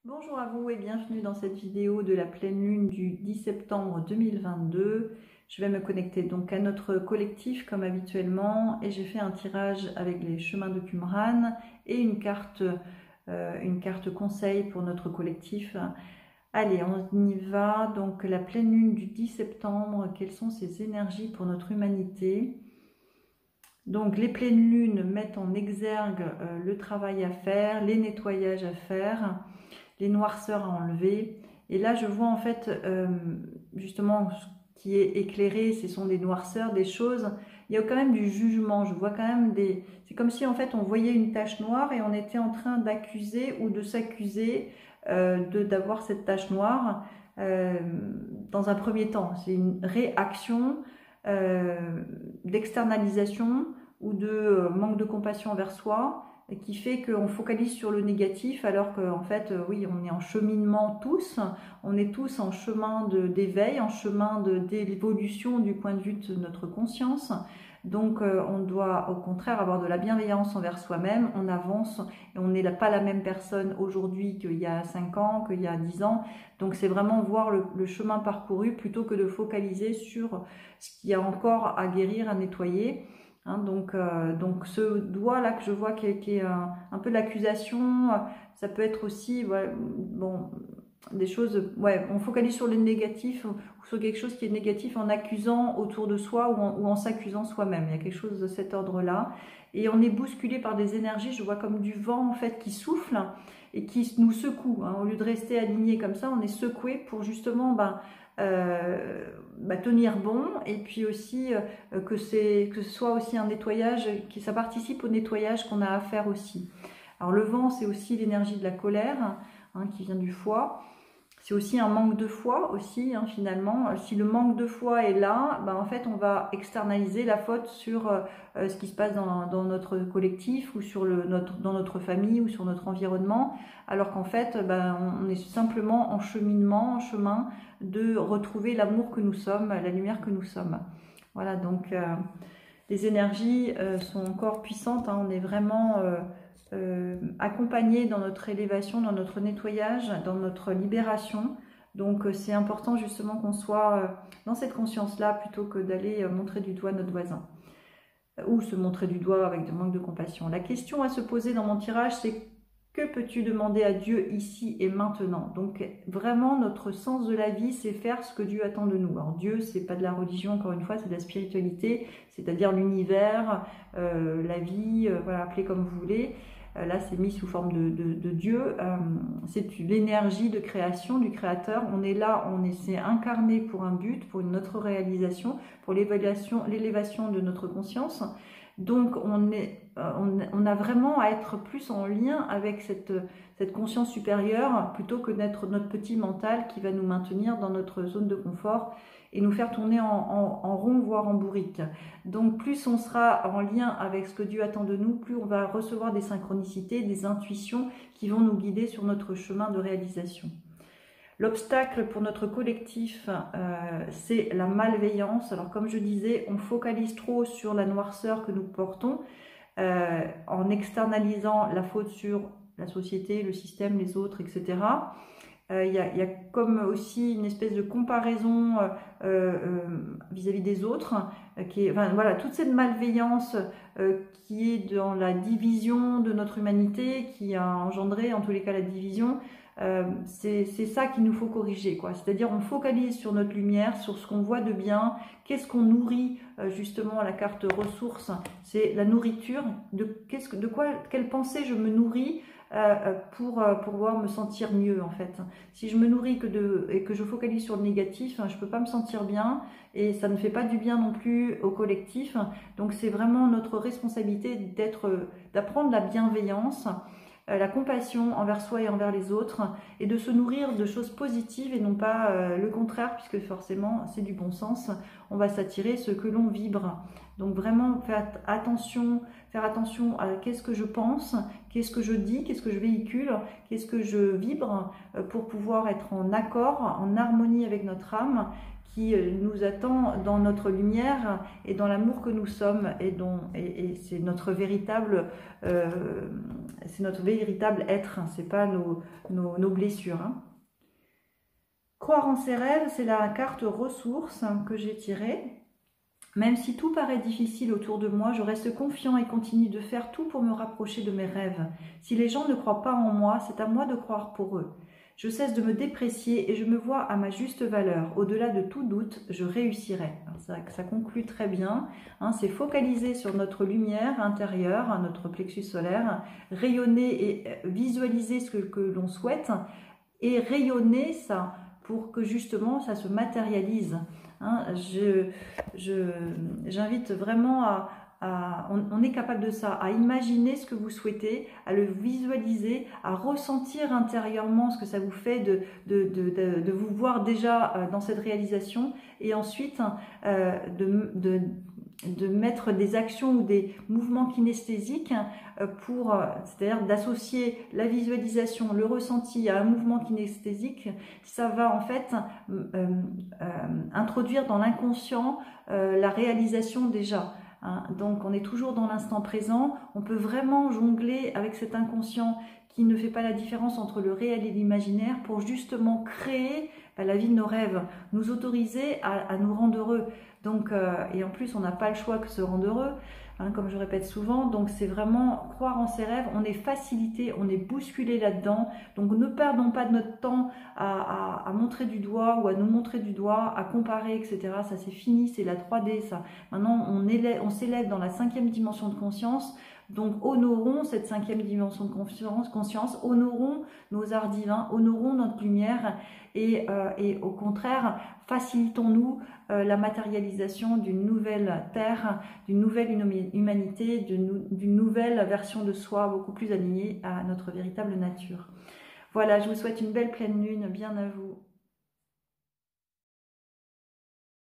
Bonjour à vous et bienvenue dans cette vidéo de la pleine lune du 10 septembre 2022. Je vais me connecter donc à notre collectif comme habituellement et j'ai fait un tirage avec les chemins de Qumran et une carte conseil pour notre collectif. Allez, on y va. Donc la pleine lune du 10 septembre, quelles sont ces énergies pour notre humanité? Donc les pleines lunes mettent en exergue le travail à faire, les nettoyages à faire, les noirceurs à enlever. Et là, je vois en fait, justement, ce qui est éclairé, ce sont des noirceurs, des choses. Il y a quand même du jugement. Je vois quand même des... C'est comme si en fait, on voyait une tache noire et on était en train d'accuser ou de s'accuser d'avoir cette tache noire dans un premier temps. C'est une réaction d'externalisation ou de manque de compassion envers soi, qui fait qu'on focalise sur le négatif alors qu'en fait, oui, on est en cheminement tous, on est tous en chemin d'éveil, en chemin d'évolution du point de vue de notre conscience. Donc on doit au contraire avoir de la bienveillance envers soi-même, on avance et on n'est pas la même personne aujourd'hui qu'il y a 5 ans, qu'il y a 10 ans. Donc c'est vraiment voir le chemin parcouru plutôt que de focaliser sur ce qu'il y a encore à guérir, à nettoyer. Hein, donc ce doigt là que je vois qui est un peu l'accusation, ça peut être aussi bon, des choses, ouais, on focalise sur le négatif ou sur quelque chose qui est négatif en accusant autour de soi ou en s'accusant soi-même. Il y a quelque chose de cet ordre là et on est bousculé par des énergies, je vois comme du vent en fait qui souffle et qui nous secoue, hein. Au lieu de rester aligné comme ça, on est secoué pour justement tenir bon, et puis aussi que ce soit aussi un nettoyage, que ça participe au nettoyage qu'on a à faire aussi. Alors le vent, c'est aussi l'énergie de la colère, hein, qui vient du foie. C'est aussi un manque de foi aussi, hein, finalement. Si le manque de foi est là, en fait, on va externaliser la faute sur ce qui se passe dans notre collectif ou dans notre famille ou sur notre environnement, alors qu'en fait, on est simplement en cheminement, en chemin de retrouver l'amour que nous sommes, la lumière que nous sommes. Voilà, donc les énergies sont encore puissantes, hein, on est vraiment... accompagné dans notre élévation, dans notre nettoyage, dans notre libération. Donc c'est important justement qu'on soit dans cette conscience-là plutôt que d'aller montrer du doigt notre voisin ou se montrer du doigt avec du manque de compassion. La question à se poser dans mon tirage, c'est: que peux-tu demander à Dieu ici et maintenant? Donc vraiment, notre sens de la vie, c'est faire ce que Dieu attend de nous. Alors Dieu, c'est pas de la religion, encore une fois, c'est de la spiritualité, c'est-à-dire l'univers, la vie, voilà, appelez comme vous voulez. Là, c'est mis sous forme de Dieu. C'est l'énergie de création du Créateur. On est là, s'est incarné pour un but, pour notre réalisation, pour l'élévation de notre conscience. Donc, on a vraiment à être plus en lien avec cette conscience supérieure plutôt que d'être notre petit mental qui va nous maintenir dans notre zone de confort et nous faire tourner en rond, voire en bourrique. Donc plus on sera en lien avec ce que Dieu attend de nous, plus on va recevoir des synchronicités, des intuitions qui vont nous guider sur notre chemin de réalisation. L'obstacle pour notre collectif, c'est la malveillance. Alors comme je disais, on focalise trop sur la noirceur que nous portons, en externalisant la faute sur la société, le système, les autres, etc. Il y a comme aussi une espèce de comparaison vis-à-vis des autres, voilà, toute cette malveillance qui est dans la division de notre humanité, qui a engendré en tous les cas la division. C'est ça qu'il nous faut corriger, quoi. C'est-à-dire on focalise sur notre lumière, sur ce qu'on voit de bien, qu'est-ce qu'on nourrit, justement la carte ressources, c'est la nourriture, quelle pensée je me nourris pour pouvoir me sentir mieux en fait. Si je me nourris et que je focalise sur le négatif, je ne peux pas me sentir bien et ça ne fait pas du bien non plus au collectif. Donc c'est vraiment notre responsabilité d'apprendre la bienveillance, la compassion envers soi et envers les autres, et de se nourrir de choses positives et non pas le contraire, puisque forcément c'est du bon sens, on va s'attirer ce que l'on vibre. Donc vraiment faire attention à qu'est-ce que je pense, qu'est-ce que je dis, qu'est-ce que je véhicule, qu'est-ce que je vibre, pour pouvoir être en accord, en harmonie avec notre âme, qui nous attend dans notre lumière et dans l'amour que nous sommes, et c'est notre véritable être, c'est pas nos blessures. Hein. Croire en ses rêves, c'est la carte ressources que j'ai tirée. Même si tout paraît difficile autour de moi, je reste confiant et continue de faire tout pour me rapprocher de mes rêves. Si les gens ne croient pas en moi, c'est à moi de croire pour eux. Je cesse de me déprécier et je me vois à ma juste valeur. Au-delà de tout doute, je réussirai. Ça conclut très bien. Hein, c'est focaliser sur notre lumière intérieure, notre plexus solaire, rayonner et visualiser ce que l'on souhaite et rayonner ça pour que justement ça se matérialise. Hein, j'invite vraiment on est capable de ça, à imaginer ce que vous souhaitez, à le visualiser, à ressentir intérieurement ce que ça vous fait de vous voir déjà dans cette réalisation, et ensuite de mettre des actions ou des mouvements kinesthésiques c'est-à-dire d'associer la visualisation, le ressenti à un mouvement kinesthésique. Ça va en fait introduire dans l'inconscient la réalisation déjà. Hein. Donc on est toujours dans l'instant présent, on peut vraiment jongler avec cet inconscient qui ne fait pas la différence entre le réel et l'imaginaire pour justement créer la vie de nos rêves, nous autoriser à nous rendre heureux. Donc, et en plus, on n'a pas le choix que de se rendre heureux, hein, comme je répète souvent. Donc, c'est vraiment croire en ses rêves. On est facilité, on est bousculé là-dedans. Donc, ne perdons pas de notre temps à montrer du doigt ou à nous montrer du doigt, à comparer, etc. Ça, c'est fini, c'est la 3D, ça. Maintenant, on s'élève dans la 5e dimension de conscience. Donc, honorons cette 5e dimension de conscience, honorons nos arts divins, honorons notre lumière et au contraire, facilitons-nous la matérialisation d'une nouvelle terre, d'une nouvelle humanité, d'une nouvelle version de soi beaucoup plus alignée à notre véritable nature. Voilà, je vous souhaite une belle pleine lune, bien à vous.